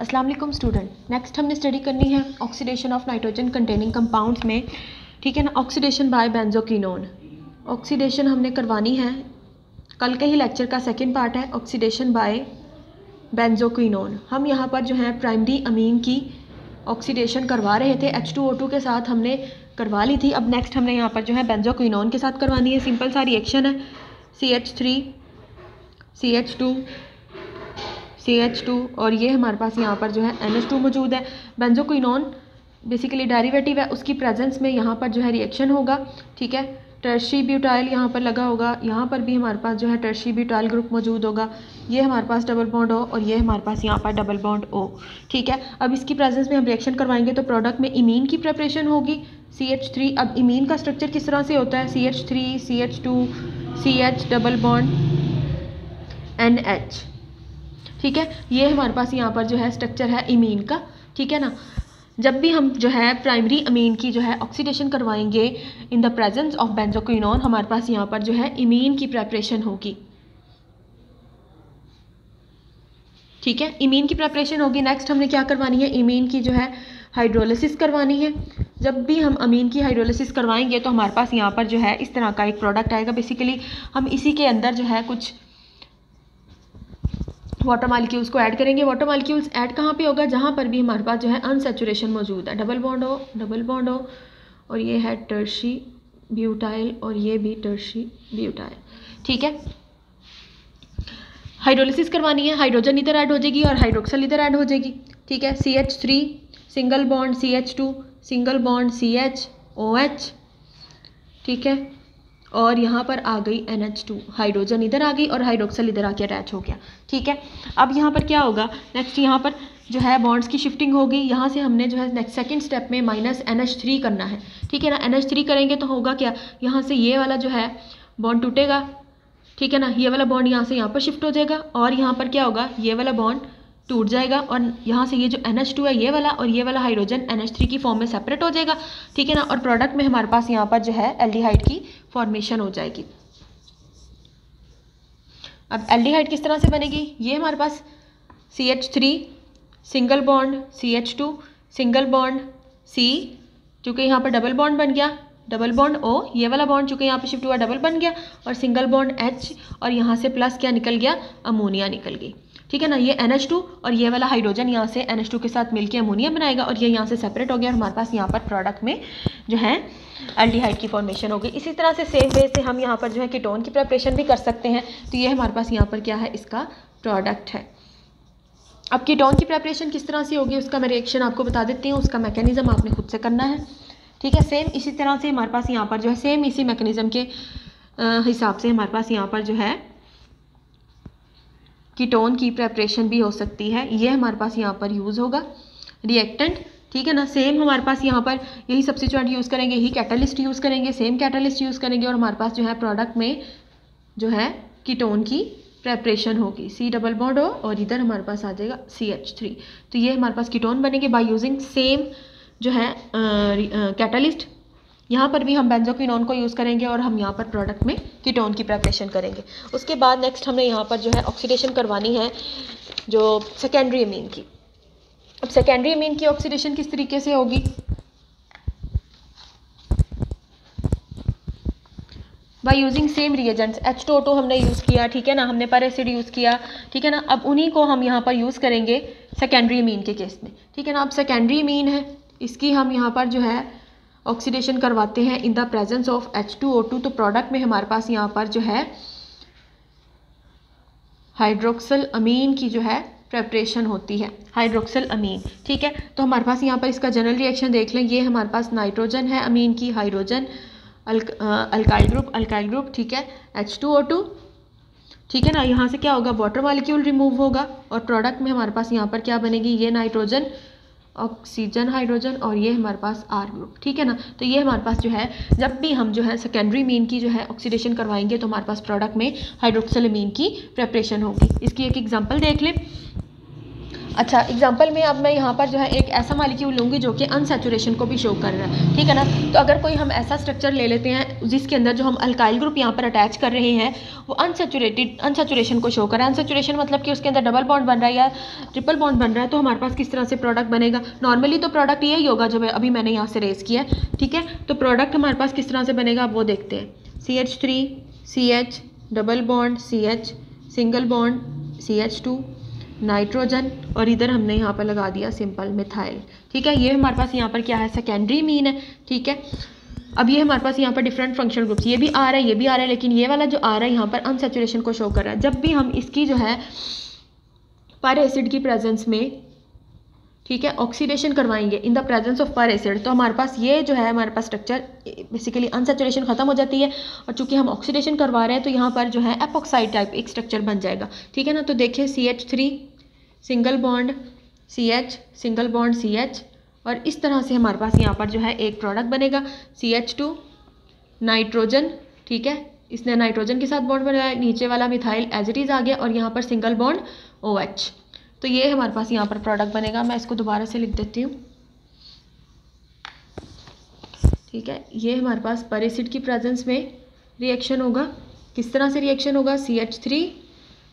अस्सलाम वालेकुम student, next हमने स्टडी करनी है oxidation of nitrogen containing compounds में, ठीक है ना। ऑक्सीडेशन बाय बेंजोक्विनोन, ऑक्सीडेशन हमने करवानी है। कल के ही लेक्चर का सेकंड पार्ट है ऑक्सीडेशन बाय बेंजोक्विनोन। हम यहाँ पर जो है प्राइमरी अमीन की ऑक्सीडेशन करवा रहे थे, H2O2 के साथ हमने करवा ली थी। अब नेक्स्ट हमने यहाँ पर जो है बेंजोक्विनोन के साथ करवानी है। सिंपल सा रिएक्शन है, CH3 CH2 CH2 और ये हमारे पास यहाँ पर जो है NH2 मौजूद है। बेंजोक्विनोन बेसिकली डेरिवेटिव है, उसकी प्रेजेंस में यहाँ पर जो है रिएक्शन होगा, ठीक है। टर्शी ब्यूटाइल यहाँ पर लगा होगा, यहाँ पर भी हमारे पास जो है टर्शी ब्यूटाइल ग्रुप मौजूद होगा। ये हमारे पास डबल बॉन्ड O और ये हमारे पास यहाँ पर डबल बॉन्ड O, ठीक है। अब इसकी प्रेजेंस में हम रिएक्शन करवाएंगे तो प्रोडक्ट में इमीन की प्रिपरेशन होगी CH3। अब इमीन का स्ट्रक्चर किस तरह से होता है, CH3 CH2 CH double bond NH, ठीक है। ये हमारे पास यहाँ पर जो है स्ट्रक्चर है इमीन का, ठीक है ना। जब भी हम जो है प्राइमरी अमीन की जो है ऑक्सीडेशन करवाएंगे in the presence of benzoquinone, हमारे पास यहाँ पर जो है इमीन की प्रेपरेशन होगी, ठीक है। इमीन की प्रेपरेशन होगी। नेक्स्ट हमने क्या करवानी है, इमीन की जो है हाइड्रोलिसिस करवानी है। जब भी हम अमीन की हाइड्रोलिसिस करवाएंगे तो हमारे पास यहाँ पर जो है इस तरह का एक प्रोडक्ट आएगा। बेसिकली हम इसी के अंदर जो है कुछ वाटर मॉलिक्यूल्स को ऐड करेंगे। वाटर मॉलिक्यूल्स ऐड कहाँ पे होगा, जहाँ पर भी हमारे पास जो है अनसैचुरेशन मौजूद है। डबल बॉन्ड O और ये है टर्शी ब्यूटाइल और ये भी टर्शी ब्यूटाइल, ठीक है। हाइड्रोलिसिस करवानी है, हाइड्रोजन इधर ऐड हो जाएगी और हाइड्रोक्सल इधर ऐड हो जाएगी, ठीक है। CH3 single bond CH2 single bond CHOH, ठीक है। और यहाँ पर आ गई NH2, हाइड्रोजन इधर आ गई और हाइड्रोक्सल इधर आके अटैच हो गया, ठीक है। अब यहाँ पर क्या होगा, नेक्स्ट यहाँ पर जो है बॉन्ड्स की शिफ्टिंग होगी। यहाँ से हमने जो है नेक्स्ट सेकंड स्टेप में -NH3 करना है, ठीक है ना। NH3 करेंगे तो होगा क्या, यहाँ से ये वाला जो है बॉन्ड टूटेगा, ठीक है ना। ये वाला बॉन्ड यहाँ से यहाँ पर शिफ्ट हो जाएगा और यहाँ पर क्या होगा, ये वाला बॉन्ड टूट जाएगा और यहाँ से ये जो NH2 है ये वाला और ये वाला हाइड्रोजन NH3 की फॉर्म में सेपरेट हो जाएगा, ठीक है ना। और प्रोडक्ट में हमारे पास यहाँ पर जो है एल्डिहाइड की फॉर्मेशन हो जाएगी। अब एल्डिहाइड किस तरह से बनेगी, ये हमारे पास CH3 single bond CH2 single bond C, चूँकि यहाँ पर डबल बॉन्ड बन गया, डबल बॉन्ड O, ये वाला बॉन्ड चूँकि यहाँ पे शिफ्ट हुआ डबल बन गया और सिंगल बॉन्ड H और यहाँ से प्लस क्या निकल गया, अमोनिया निकल गई, ठीक है ना। ये NH2 और ये वाला हाइड्रोजन यहाँ से NH2 के साथ मिलके अमोनिया बनाएगा और ये यहाँ से सेपरेट हो गया और हमारे पास यहाँ पर प्रोडक्ट में जो है एल्डिहाइड की फॉर्मेशन हो गई। इसी तरह से सेम वे से हम यहाँ पर जो है कीटोन की प्रिपरेशन भी कर सकते हैं। तो ये हमारे पास यहाँ पर क्या है, इसका प्रोडक्ट है। अब कीटोन की प्रिपरेशन किस तरह से होगी उसका मैं रिएक्शन आपको बता देती हूँ, उसका मैकेनिज्म आपने खुद से करना है, ठीक है। सेम इसी तरह से हमारे पास यहाँ पर जो है सेम इसी मैकेनिज्म के हिसाब से हमारे पास यहाँ पर जो है कीटोन की प्रेपरेशन भी हो सकती है। ये हमारे पास यहाँ पर यूज़ होगा रिएक्टेंट, ठीक है ना। सेम हमारे पास यहाँ पर यही सब्स्टिट्यूएंट यूज़ करेंगे, यही कैटलिस्ट यूज़ करेंगे, सेम कैटलिस्ट यूज़ करेंगे और हमारे पास जो है प्रोडक्ट में जो है कीटोन की प्रेपरेशन होगी। C डबल बॉन्ड O और इधर हमारे पास आ जाएगा CH3। तो ये हमारे पास कीटोन बनेंगे बाय यूजिंग सेम जो है कैटलिस्ट। यहाँ पर भी हम बेंजोक्विनोन को यूज़ करेंगे और हम यहाँ पर प्रोडक्ट में कीटोन की प्रेपरेशन करेंगे। उसके बाद नेक्स्ट हमने यहाँ पर जो है ऑक्सीडेशन करवानी है जो सेकेंडरी अमीन की। अब सेकेंडरी अमीन की ऑक्सीडेशन किस तरीके से होगी, by using same reagents. H2O2 हमने यूज़ किया, ठीक है ना, हमने पर एसिड यूज़ किया, ठीक है ना। अब उन्हीं को हम यहाँ पर यूज़ करेंगे सेकेंडरी अमीन के केस में, ठीक है ना। अब सेकेंडरी अमीन है, इसकी हम यहाँ पर जो है ऑक्सीडेशन करवाते हैं in the presence of H2O2। तो प्रोडक्ट में हमारे पास यहाँ पर जो है हाइड्रोक्सल अमीन की जो है प्रेपरेशन होती है, हाइड्रोक्सल अमीन, ठीक है। तो हमारे पास यहाँ पर इसका जनरल रिएक्शन देख लें। ये हमारे पास नाइट्रोजन है अमीन की, हाइड्रोजन अल्काइल ग्रुप, ठीक है, H2O2, ठीक है ना। यहाँ से क्या होगा, वाटर मॉलिक्यूल रिमूव होगा और प्रोडक्ट में हमारे पास यहाँ पर क्या बनेगी, ये नाइट्रोजन ऑक्सीजन हाइड्रोजन और ये हमारे पास R ग्रुप, ठीक है ना। तो ये हमारे पास जो है जब भी हम जो है सेकेंडरी अमीन की जो है ऑक्सीडेशन करवाएंगे तो हमारे पास प्रोडक्ट में हाइड्रोक्सल अमीन की प्रेपरेशन होगी। इसकी एक एग्जांपल देख लें। अच्छा, एग्जांपल में अब मैं यहाँ पर जो है एक ऐसा मॉलिक्यूल लूँगी जो कि अनसैचुरेशन को भी शो कर रहा है, ठीक है ना। तो अगर कोई हम ऐसा स्ट्रक्चर ले लेते हैं जिसके अंदर जो हम अल्काइल ग्रुप यहाँ पर अटैच कर रहे हैं वो अनसैचुरेशन को शो कर रहा है। अनसैचुरेशन मतलब कि उसके अंदर डबल बॉन्ड बन रहा है या ट्रिपल बॉन्ड बन रहा है, तो हमारे पास किस तरह से प्रोडक्ट बनेगा। नॉर्मली तो प्रोडक्ट यही होगा जो अभी मैंने यहाँ से रेस किया है, ठीक है। तो प्रोडक्ट हमारे पास किस तरह से बनेगा आप वो देखते हैं। CH3 CH double bond CH single bond CH2 nitrogen और इधर हमने यहाँ पर लगा दिया सिंपल मिथाइल, ठीक है। ये हमारे पास यहाँ पर क्या है, सेकेंडरी मीन है, ठीक है। अब ये हमारे पास यहाँ पर डिफरेंट फंक्शनल ग्रुप्स, ये भी आ रहा है ये भी आ रहा है, लेकिन ये वाला जो आ रहा है यहाँ पर अनसैचुरेशन को शो कर रहा है। जब भी हम इसकी जो है पर एसिड की प्रेजेंस में, ठीक है, ऑक्सीडेशन करवाएंगे इन द प्रेजेंस ऑफ पर एसिड, तो हमारे पास ये जो है हमारे पास स्ट्रक्चर बेसिकली अनसैचुरेशन खत्म हो जाती है और चूंकि हम ऑक्सीडेशन करवा रहे हैं तो यहाँ पर जो है एपॉक्साइड टाइप एक स्ट्रक्चर बन जाएगा, ठीक है ना। तो देखिए CH3 single bond CH single bond CH और इस तरह से हमारे पास यहाँ पर जो है एक प्रोडक्ट बनेगा CH2 नाइट्रोजन, ठीक है। इसने नाइट्रोजन के साथ बॉन्ड बनाया, नीचे वाला मिथाइल एज इट इज़ आ गया और यहाँ पर सिंगल बॉन्ड OH। तो ये हमारे पास यहाँ पर प्रोडक्ट बनेगा। मैं इसको दोबारा से लिख देती हूँ, ठीक है। ये हमारे पास पर एसिड की प्रेजेंस में रिएक्शन होगा। किस तरह से रिएक्शन होगा, CH3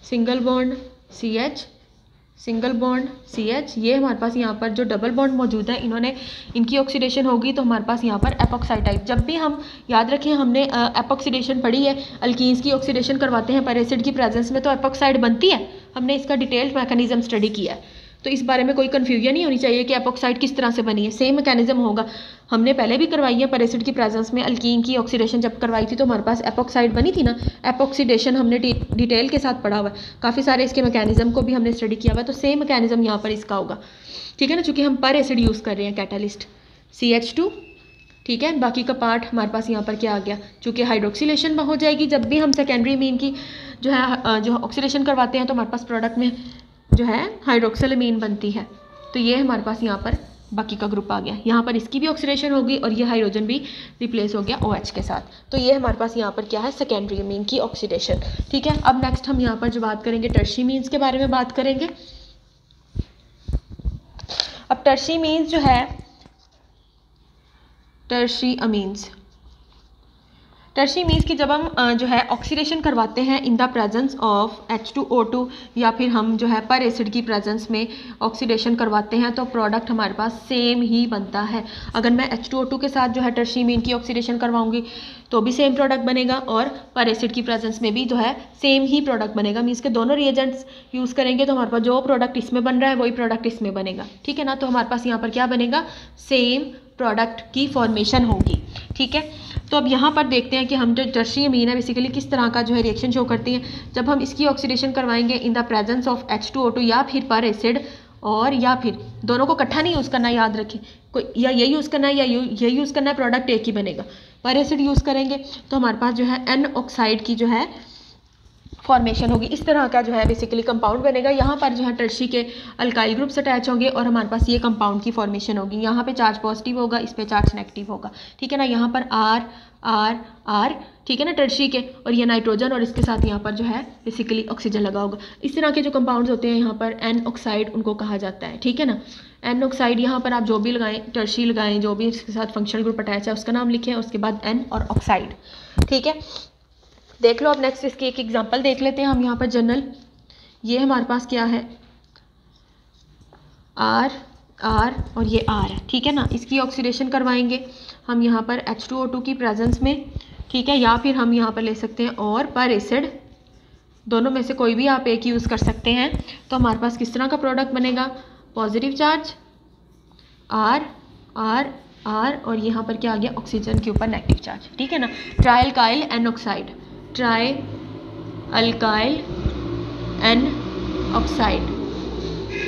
single bond CH single bond CH। ये हमारे पास यहाँ पर जो डबल बॉन्ड मौजूद है इन्होंने इनकी ऑक्सीडेशन होगी तो हमारे पास यहाँ पर एपॉक्साइड टाइप। जब भी हम याद रखें हमने एपॉक्सीडेशन पढ़ी है, अल्कीन्स की ऑक्सीडेशन करवाते हैं पर एसिड की प्रेजेंस में तो एपॉक्साइड बनती है, हमने इसका डिटेल्ड मैकेनिज्म स्टडी किया है। तो इस बारे में कोई कन्फ्यूजन नहीं होनी चाहिए कि एपॉक्साइड किस तरह से बनी है, सेम मैकेनिज्म होगा। हमने पहले भी करवाई है पर एसिड की प्रेजेंस में अल्कीन की ऑक्सीडेशन जब करवाई थी तो हमारे पास एपॉक्साइड बनी थी ना। एपॉक्सीडेशन हमने डिटेल के साथ पढ़ा हुआ है, काफ़ी सारे इसके मैकेनिज्म को भी हमने स्टडी किया हुआ है। तो सेम मैकेनिज्म यहाँ पर इसका होगा, ठीक है ना, चूँकि हम पर एसिड यूज़ कर रहे हैं कैटालिस्ट CH2, ठीक है। बाकी का पार्ट हमारे पास यहाँ पर क्या आ गया, चूँकि हाइड्रोक्सिलेशन हो जाएगी जब भी हम सेकेंडरी मीन की जो है जो ऑक्सीडेशन करवाते हैं तो हमारे पास प्रोडक्ट में जो है हाइड्रोक्सिलमीन बनती है। तो ये हमारे पास यहाँ पर बाकी का ग्रुप आ गया, यहाँ पर इसकी भी ऑक्सीडेशन होगी और ये हाइड्रोजन भी रिप्लेस हो गया OH के साथ। तो ये हमारे पास यहाँ पर क्या है, सेकेंडरी मीन की ऑक्सीडेशन, ठीक है। अब नेक्स्ट हम यहाँ पर जो बात करेंगे टर्शी मीन्स के बारे में बात करेंगे। अब टर्शी मीन्स जो है टर्शी अमीन्स, टर्शी मीन्स कि जब हम जो है ऑक्सीडेशन करवाते हैं in the presence of H2O2 या फिर हम जो है पर एसिड की प्रेजेंस में ऑक्सीडेशन करवाते हैं तो प्रोडक्ट हमारे पास सेम ही बनता है। अगर मैं H2O2 के साथ जो है टर्शी मीन की ऑक्सीडेशन करवाऊंगी तो भी सेम प्रोडक्ट बनेगा और पर एसिड की प्रेजेंस में भी जो है सेम ही प्रोडक्ट बनेगा। मीन्स के दोनों रिएजेंट्स यूज़ करेंगे तो हमारे पास जो प्रोडक्ट इसमें बन रहा है वही प्रोडक्ट इसमें बनेगा, ठीक है ना। तो हमारे पास यहाँ पर क्या बनेगा, सेम प्रोडक्ट की फॉर्मेशन होगी, ठीक है। तो अब यहाँ पर देखते हैं कि हम जो टर्शी अमीन है बेसिकली किस तरह का जो है रिएक्शन शो करती हैं जब हम इसकी ऑक्सीडेशन करवाएंगे in the presence of H2O2 या फिर पर एसिड, और या फिर दोनों को इकट्ठा नहीं यूज़ करना, याद रखें कोई या ये यूज़ करना है या ये यूज़ करना है, प्रोडक्ट एक ही बनेगा। पर एसिड यूज़ करेंगे तो हमारे पास जो है N ऑक्साइड की जो है फॉर्मेशन होगी। इस तरह का जो है बेसिकली कंपाउंड बनेगा। यहाँ पर जो है टर्शी के अल्काइल ग्रुप्स अटैच होंगे और हमारे पास ये कंपाउंड की फॉर्मेशन होगी। यहाँ पे चार्ज पॉजिटिव होगा, इस पे चार्ज नेगेटिव होगा, ठीक है ना। यहाँ पर R, ठीक है ना, टर्शी के, और ये नाइट्रोजन और इसके साथ यहाँ पर जो है बेसिकली ऑक्सीजन लगा होगा। इस तरह के जो कंपाउंड्स होते हैं यहाँ पर N ऑक्साइड उनको कहा जाता है, ठीक है ना। N ऑक्साइड यहाँ पर आप जो भी लगाएं, टर्शी लगाएं, जो भी इसके साथ फंक्शनल ग्रुप अटैच है उसका नाम लिखें, उसके बाद N और ऑक्साइड, ठीक है। देख लो अब नेक्स्ट इसकी एक एग्जांपल देख लेते हैं हम यहाँ पर जनरल। ये हमारे पास क्या है, R और ये R है, ठीक है ना। इसकी ऑक्सीडेशन करवाएंगे हम यहाँ पर H2O2 की प्रेजेंस में, ठीक है, या फिर हम यहाँ पर ले सकते हैं और पर एसिड, दोनों में से कोई भी आप एक यूज़ कर सकते हैं। तो हमारे पास किस तरह का प्रोडक्ट बनेगा, पॉजिटिव चार्ज R और यहाँ पर क्या आ गया, ऑक्सीजन के ऊपर नेगेटिव चार्ज, ठीक है ना। Try alkyl N oxide, try alkyl N oxide,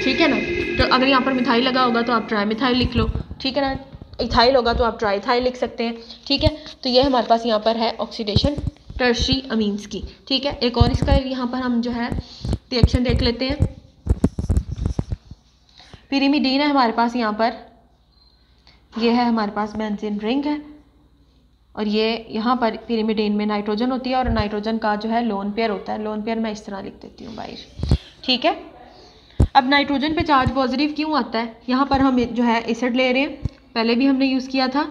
ठीक है ना। तो अगर यहाँ पर मिथाइल लगा होगा तो आप ट्राई मिथाइल लिख लो, ठीक है ना। इथाइल होगा तो आप ट्राई इथाइल लिख सकते हैं, ठीक है। तो ये हमारे पास यहाँ पर है ऑक्सीडेशन टर्शी अमीन्स की, ठीक है। एक और इसका यहाँ पर हम जो है रिएक्शन देख लेते हैं। पिरिमिडीन है हमारे पास यहाँ पर, ये है हमारे पास बेंजीन रिंग है और ये यहाँ पर पिरिमिडीन में नाइट्रोजन होती है और नाइट्रोजन का जो है लोन पेयर होता है। लोन पेयर मैं इस तरह लिख देती हूँ बाहर, ठीक है। अब नाइट्रोजन पे चार्ज पॉजिटिव क्यों आता है, यहाँ पर हम जो है एसिड ले रहे हैं, पहले भी हमने यूज़ किया था,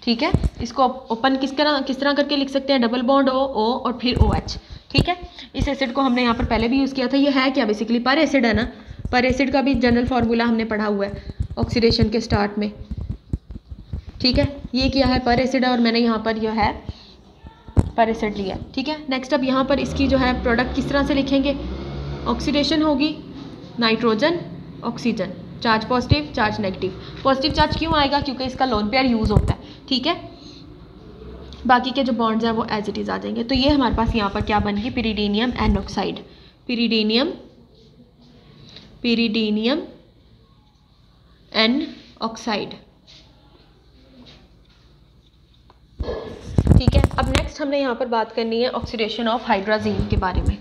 ठीक है। इसको ओपन किस तरह करके लिख सकते हैं, डबल बॉन्ड O और फिर OH, ठीक है। इस एसिड को हमने यहाँ पर पहले भी यूज़ किया था। ये है क्या बेसिकली, पर एसिड है ना। पर एसिड का भी जनरल फार्मूला हमने पढ़ा हुआ है ऑक्सीडेशन के स्टार्ट में, ठीक है। ये क्या है, पर एसिड है, और मैंने यहाँ पर यह है पर एसिड लिया, ठीक है। नेक्स्ट अब यहाँ पर इसकी जो है प्रोडक्ट किस तरह से लिखेंगे, ऑक्सीडेशन होगी, nitrogen oxygen, charge positive charge negative. Positive charge क्यों आएगा, क्योंकि इसका लोन पेयर यूज़ होता है, ठीक है। बाकी के जो बॉन्ड्स हैं वो एज इट इज़ आ जाएंगे। तो ये हमारे पास यहाँ पर क्या बन गई, पिरिडीनियम एन ऑक्साइड, पिरिडीनियम एन ऑक्साइड, ठीक है। अब नेक्स्ट हमने यहाँ पर बात करनी है ऑक्सीडेशन ऑफ हाइड्राजीन के बारे में।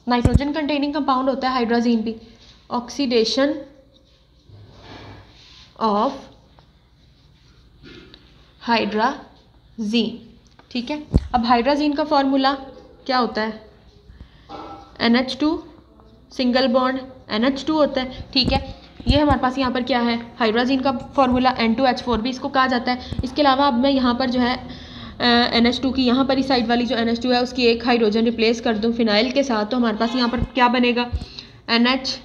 नाइट्रोजन कंटेनिंग कंपाउंड होता है हाइड्राजीन भी। ऑक्सीडेशन ऑफ हाइड्राजीन, ठीक है। अब हाइड्राजीन का फॉर्मूला क्या होता है, NH2 सिंगल बॉन्ड NH2 होता है, ठीक है। ये हमारे पास यहाँ पर क्या है, हाइड्राजीन का फॉर्मूला N2H4 भी इसको कहा जाता है। इसके अलावा अब मैं यहाँ पर जो है NH2 की यहाँ पर इस साइड वाली जो NH2 है उसकी एक हाइड्रोजन रिप्लेस कर दूँ फिनाइल के साथ, तो हमारे पास यहाँ पर क्या बनेगा, NH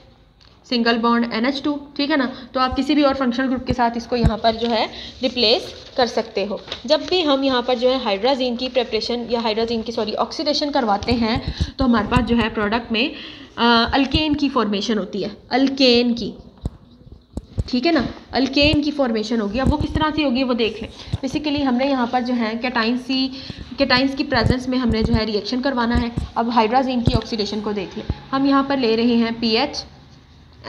सिंगल बॉन्ड NH2, ठीक है ना। तो आप किसी भी और फंक्शनल ग्रुप के साथ इसको यहाँ पर जो है रिप्लेस कर सकते हो। जब भी हम यहाँ पर जो है हाइड्राजीन की प्रिपरेशन या हाइड्राजीन की ऑक्सीडेशन करवाते हैं तो हमारे पास जो है प्रोडक्ट में अल्केन की फॉर्मेशन होती है, अल्केन की, ठीक है ना। अल्केन की फॉर्मेशन होगी। अब वो किस तरह से होगी वो देख लें। बेसिकली हमने यहाँ पर जो है कैटाइंस की प्रेजेंस में हमने जो है रिएक्शन करवाना है। अब हाइड्राजीन की ऑक्सीडेशन को देख लें। हम यहाँ पर ले रहे हैं PH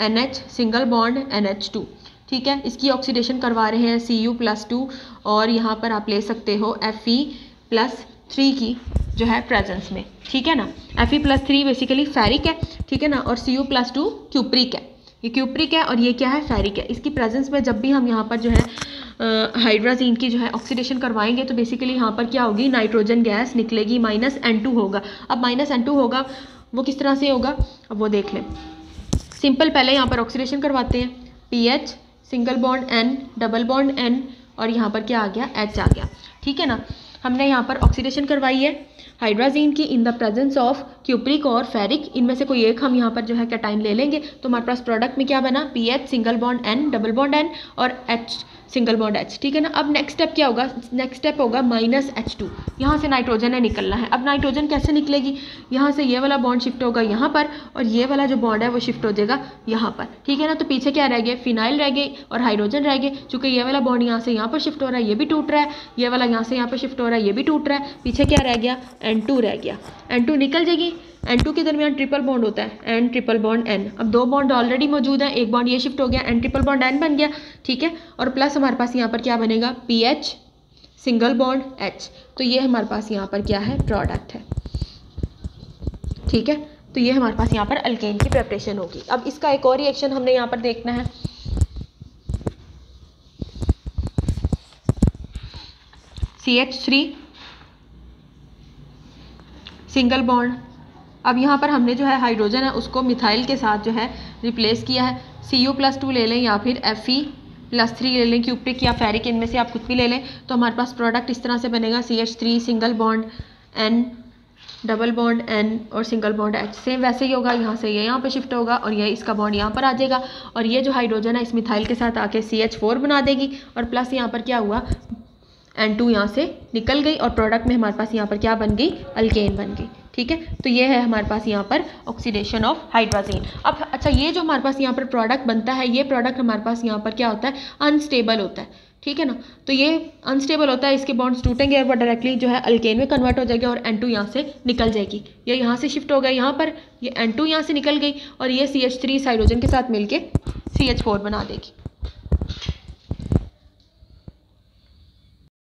NH single bond NH2, ठीक है। इसकी ऑक्सीडेशन करवा रहे हैं Cu+2 और यहाँ पर आप ले सकते हो Fe+3 की जो है प्रेजेंस में, ठीक है ना। Fe+3 बेसिकली फेरिक है, ठीक है ना, और Cu+2 क्यूप्रिक है। ये क्यूप्रिक है और ये क्या है, फेरिक है। इसकी प्रेजेंस में जब भी हम यहाँ पर जो है हाइड्राजीन की जो है ऑक्सीडेशन करवाएंगे तो बेसिकली यहाँ पर क्या होगी, नाइट्रोजन गैस निकलेगी, -N2 होगा। अब -N2 होगा वो किस तरह से होगा, अब वो देख लें। सिंपल पहले यहाँ पर ऑक्सीडेशन करवाते हैं, PH single bond N double bond N और यहाँ पर क्या आ गया, H आ गया, ठीक है ना। हमने यहाँ पर ऑक्सीडेशन करवाई है हाइड्राजीन की in the presence of cupric और फेरिक। इनमें से कोई एक हम यहाँ पर जो है कैटाइन ले लेंगे तो हमारे पास प्रोडक्ट में क्या बना, PH single bond N double bond N और H सिंगल बॉन्ड H, ठीक है ना। अब नेक्स्ट स्टेप क्या होगा, नेक्स्ट स्टेप होगा -H2। यहाँ से नाइट्रोजन है निकलना है। अब नाइट्रोजन कैसे निकलेगी, यहाँ से ये वाला बॉन्ड शिफ्ट होगा यहाँ पर और ये वाला जो बॉन्ड है वो शिफ्ट हो जाएगा यहाँ पर, ठीक है ना। तो पीछे क्या रह गए, फिनाइल रह गई और हाइड्रोजन रह गए। चूँकि ये वाला बॉन्ड यहाँ से यहाँ पर शिफ्ट हो रहा है, ये भी टूट रहा है, ये वाला यहाँ से यहाँ पर शिफ्ट हो रहा है, ये भी टूट रहा है। पीछे क्या रह गया, N2 रह गया। N2 निकल जाएगी। N2 के दरमियान ट्रिपल बॉन्ड होता है, N ट्रिपल बॉन्ड N। अब दो बॉन्ड ऑलरेडी मौजूद हैं, एक बॉन्ड ये शिफ्ट हो गया, N ट्रिपल बॉन्ड N बन गया, ठीक है। और प्लस हमारे पास यहाँ पर क्या बनेगा, PH सिंगल बॉन्ड H। तो ये हमारे पास यहाँ पर क्या है, प्रोडक्ट है, ठीक है। तो ये हमारे पास यहाँ पर अल्केन की प्रिपरेशन होगी। अब इसका एक और रिएक्शन हमने यहाँ पर देखना है, CH3 सिंगल बॉन्ड। अब यहाँ पर हमने जो है हाइड्रोजन है उसको मिथाइल के साथ जो है रिप्लेस किया है। Cu+2 ले लें या फिर Fe+3 ले लें, क्यूप्रिक या फेरिक, इनमें से आप कुछ भी ले लें। तो हमारे पास प्रोडक्ट इस तरह से बनेगा, CH3 single bond N double bond N और सिंगल बॉन्ड H। सेम वैसे ही होगा, यहाँ से ये यहाँ पे शिफ्ट होगा और ये इसका बॉन्ड यहाँ पर आ जाएगा और ये जो हाइड्रोजन है इस मिथाइल के साथ आके CH4 बना देगी और प्लस यहाँ पर क्या हुआ, N2 यहाँ से निकल गई और प्रोडक्ट में हमारे पास यहाँ पर क्या बन गई, अल्केन बन गई, ठीक है। तो ये है हमारे पास यहाँ पर ऑक्सीडेशन ऑफ हाइड्राजीन। अब अच्छा, ये जो हमारे पास यहाँ पर प्रोडक्ट बनता है, ये प्रोडक्ट हमारे पास यहाँ पर क्या होता है, अनस्टेबल होता है, ठीक है ना। तो ये अनस्टेबल होता है, इसके बॉन्ड्स टूटेंगे और वो डायरेक्टली जो है अल्केन में कन्वर्ट हो जाएगा और N2 यहाँ से निकल जाएगी। ये यहाँ से शिफ्ट हो गया यहाँ पर, ये N2 यहाँ से निकल गई और ये CH3 हाइड्रोजन के साथ मिलके CH4 बना देगी।